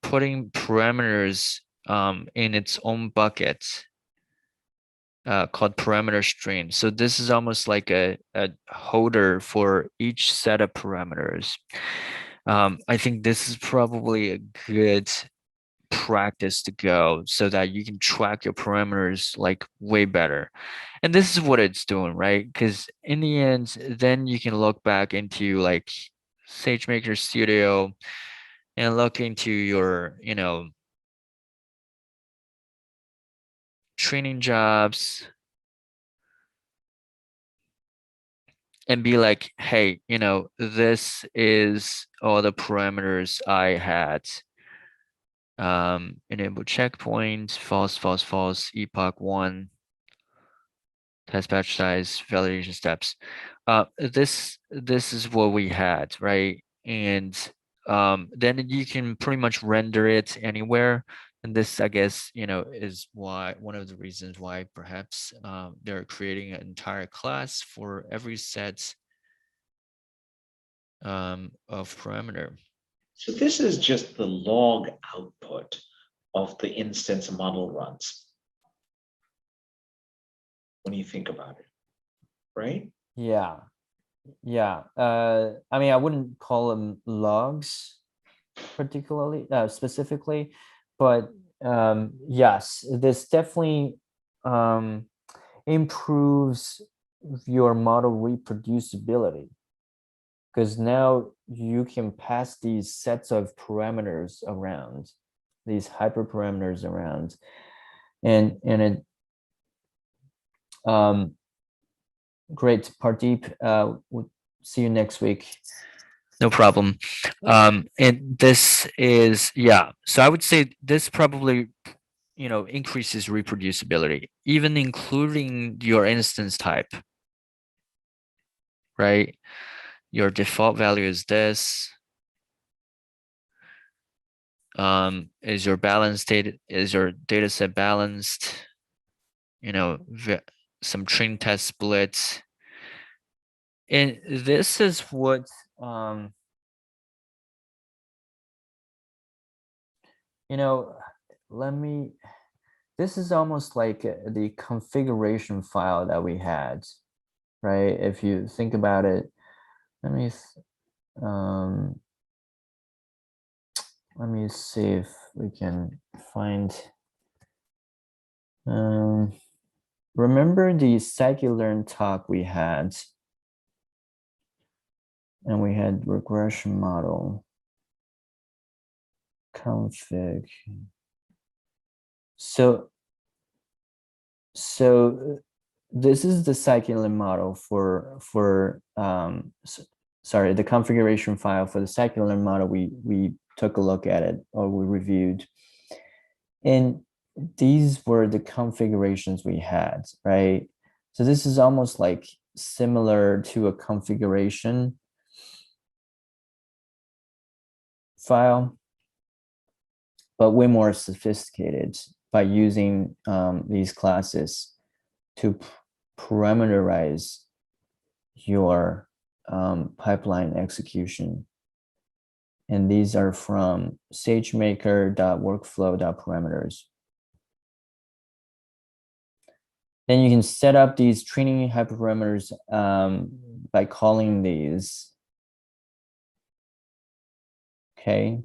putting parameters in its own bucket called parameter string. So this is almost like a holder for each set of parameters. I think this is probably a good practice to go so that you can track your parameters like way better. And this is what it's doing, right? Because in the end, then you can look back into like SageMaker Studio and look into your, training jobs and be like, hey, this is all the parameters I had. Enable checkpoint, false, false, false, epoch 1, test batch size, validation steps. This is what we had, right? And then you can pretty much render it anywhere. And this, I guess, is why one of the reasons why perhaps they're creating an entire class for every set of parameter. So this is just the log output of the instance model runs. When you think about it, right? Yeah. I mean, I wouldn't call them logs particularly, specifically, but yes, this definitely improves your model reproducibility, because now you can pass these sets of parameters around, these hyperparameters around, and it great, Pardeep. We'll see you next week. No problem. And this is, yeah. So I would say this probably, increases reproducibility, even including your instance type, right? Your default value is this. Is your data set balanced? Some train test splits. And this is what, this is almost like the configuration file that we had, right? If you think about it, let me see if we can find, remember the scikit-learn talk we had, and we had regression model config. So this is the scikit-learn model sorry, the configuration file for the scikit-learn model. We took a look at it, or we reviewed, and these were the configurations we had, right? So this is almost like similar to a configuration file, but way more sophisticated by using these classes to parameterize your pipeline execution. And these are from sagemaker.workflow.parameters. Then you can set up these training hyperparameters by calling these. Okay.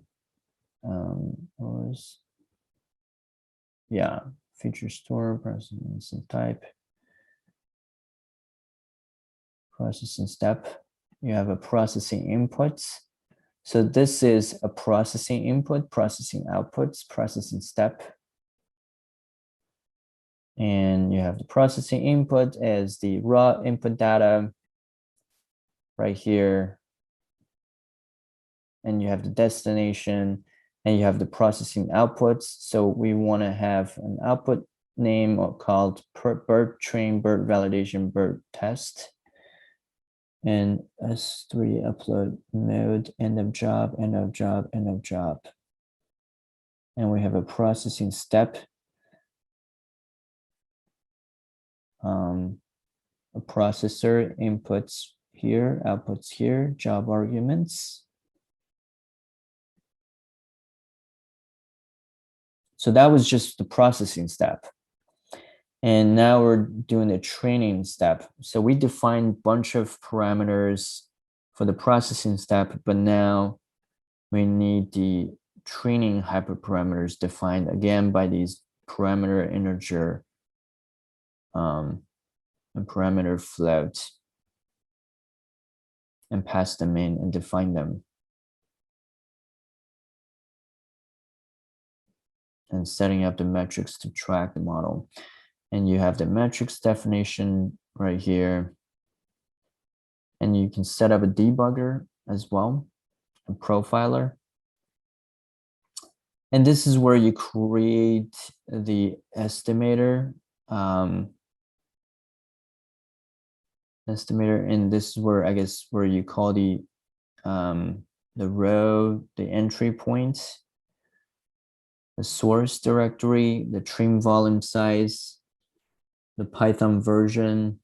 Yeah, feature store, processing type, processing step. You have a processing input. So this is a processing input, processing outputs, processing step. And you have the processing input as the raw input data right here. And you have the destination, and you have the processing outputs. So we want to have an output name called BERT train, BERT validation, BERT test. And S3 upload mode, end of job, end of job, end of job. And we have a processing step. A processor inputs here, outputs here, job arguments. So that was just the processing step. And now we're doing the training step. So we defined a bunch of parameters for the processing step, but now we need the training hyperparameters defined again by these parameter integer and parameter float, and pass them in and define them. And setting up the metrics to track the model. And you have the metrics definition right here. And you can set up a debugger as well, a profiler. And this is where you create the estimator. And this is where, I guess, where you call the row, the entry point, the source directory, the trim volume size, the Python version.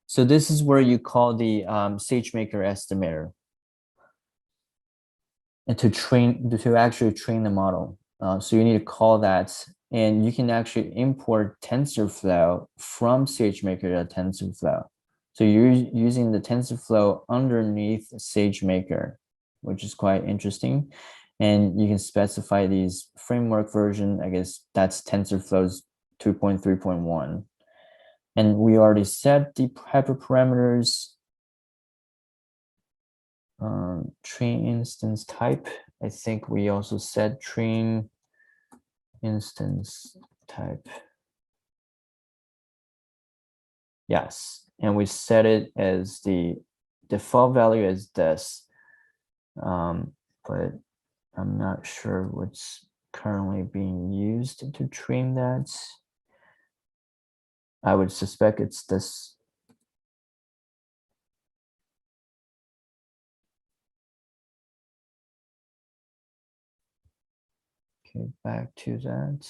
So this is where you call the SageMaker estimator, and to actually train the model. So you need to call that, and you can actually import TensorFlow from SageMaker to TensorFlow. So you're using the TensorFlow underneath SageMaker, which is quite interesting. And you can specify these framework version. I guess that's TensorFlow's 2.3.1. And we already set the hyperparameters. Train instance type. I think we also set train instance type. Yes, and we set it as the default value is this, but I'm not sure what's currently being used to trim that. I would suspect it's this. Okay, back to that.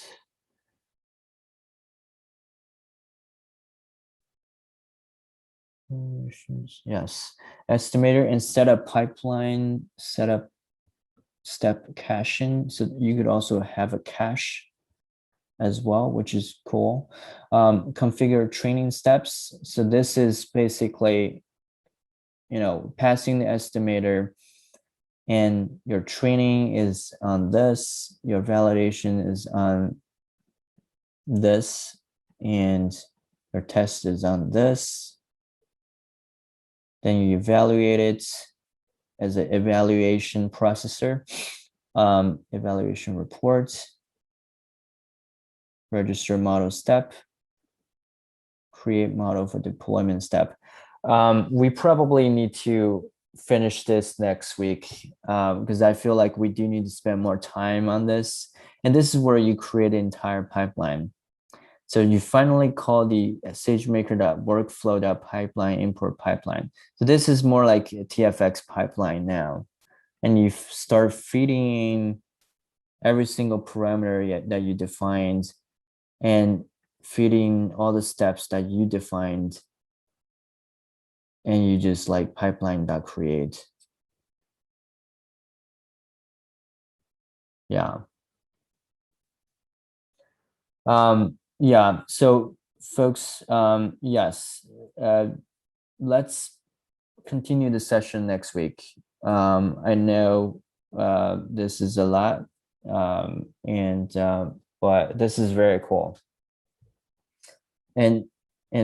Yes, estimator and setup pipeline, setup step caching. So you could also have a cache as well, which is cool. Configure training steps. So this is basically, passing the estimator, and your training is on this, your validation is on this, and your test is on this. Then you evaluate it as an evaluation processor, evaluation report, register model step, create model for deployment step. We probably need to finish this next week because I feel like we do need to spend more time on this. And this is where you create the entire pipeline. So you finally call the SageMaker.workflow.pipeline import pipeline. So this is more like a TFX pipeline now. And you start feeding every single parameter that you defined and feeding all the steps that you defined. And you just like pipeline.create. Yeah. Yeah, so folks, yes, let's continue the session next week. I know this is a lot, but this is very cool. And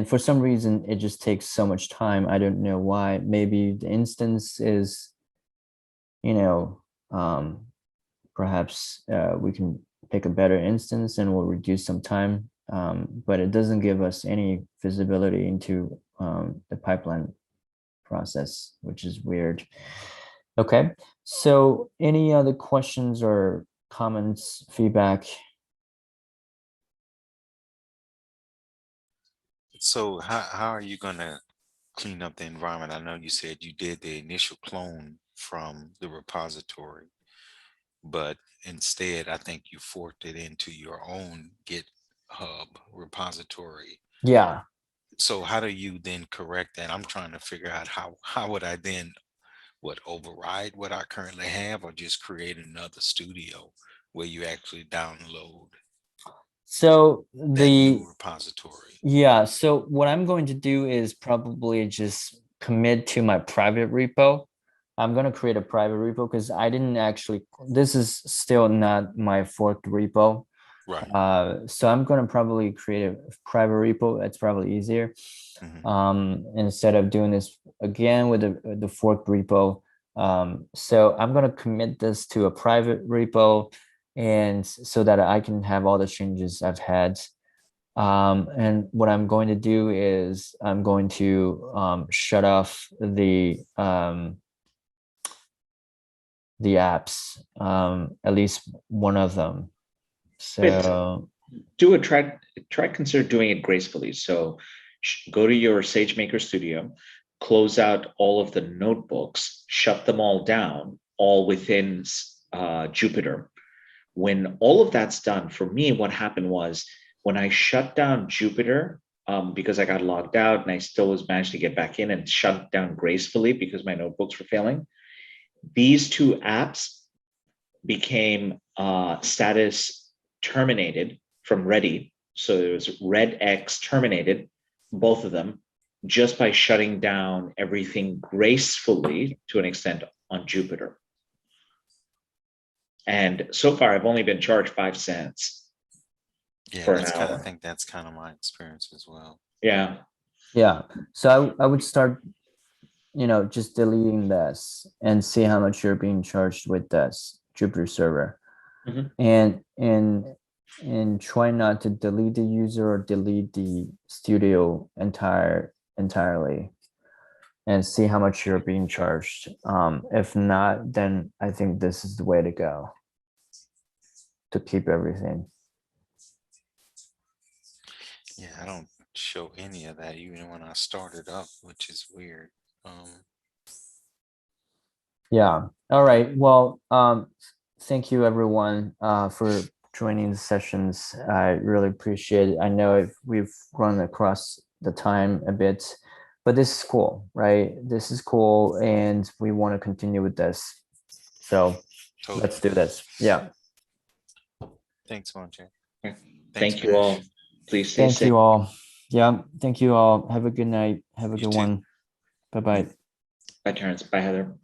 for some reason, it just takes so much time. I don't know why. Maybe the instance is, perhaps we can pick a better instance and we'll reduce some time. But it doesn't give us any visibility into the pipeline process, which is weird. Okay, so any other questions or comments, feedback? So how are you gonna clean up the environment? I know you said you did the initial clone from the repository, but instead I think you forked it into your own GitHub repository. Yeah. So how do you then correct that? I'm trying to figure out how would I then override what I currently have, or just create another studio where you actually download So that new repository? yeah, so what I'm going to do is probably just commit to my private repo. I'm going to create a private repo because I didn't actually, this is still not my forked repo. Right. So I'm going to probably create a private repo. It's probably easier. Instead of doing this again with the forked repo. So I'm going to commit this to a private repo, and so that I can have all the changes I've had. And what I'm going to do is I'm going to shut off the apps, at least one of them. So try consider doing it gracefully. So go to your SageMaker Studio, close out all of the notebooks, shut them all down, all within Jupyter. When all of that's done, for me, what happened was when I shut down Jupyter, because I got logged out and I still was managed to get back in and shut down gracefully because my notebooks were failing, these two apps became status terminated from ready. So there was red X terminated, both of them, just by shutting down everything gracefully to an extent on Jupyter. And so far, I've only been charged 5 cents for an hour. I think that's kind of my experience as well. Yeah. Yeah. So I would start, just deleting this and see how much you're being charged with this Jupyter server. And try not to delete the user or delete the studio entirely. and see how much you're being charged. If not, then I think this is the way to go to keep everything. Yeah, I don't show any of that even when I started up, which is weird. Yeah. All right. Well, thank you everyone for joining the sessions. I really appreciate it. I know we've run across the time a bit, but this is cool, right? This is cool, and we want to continue with this. So let's do this. Yeah. Thanks, Monte. Okay. Thanks, Thank you all. Please stay Thank safe. you all. Yeah. Thank you all. Have a good night. Have a You good too. one. Bye-bye. Bye, Terrence. Bye, Heather.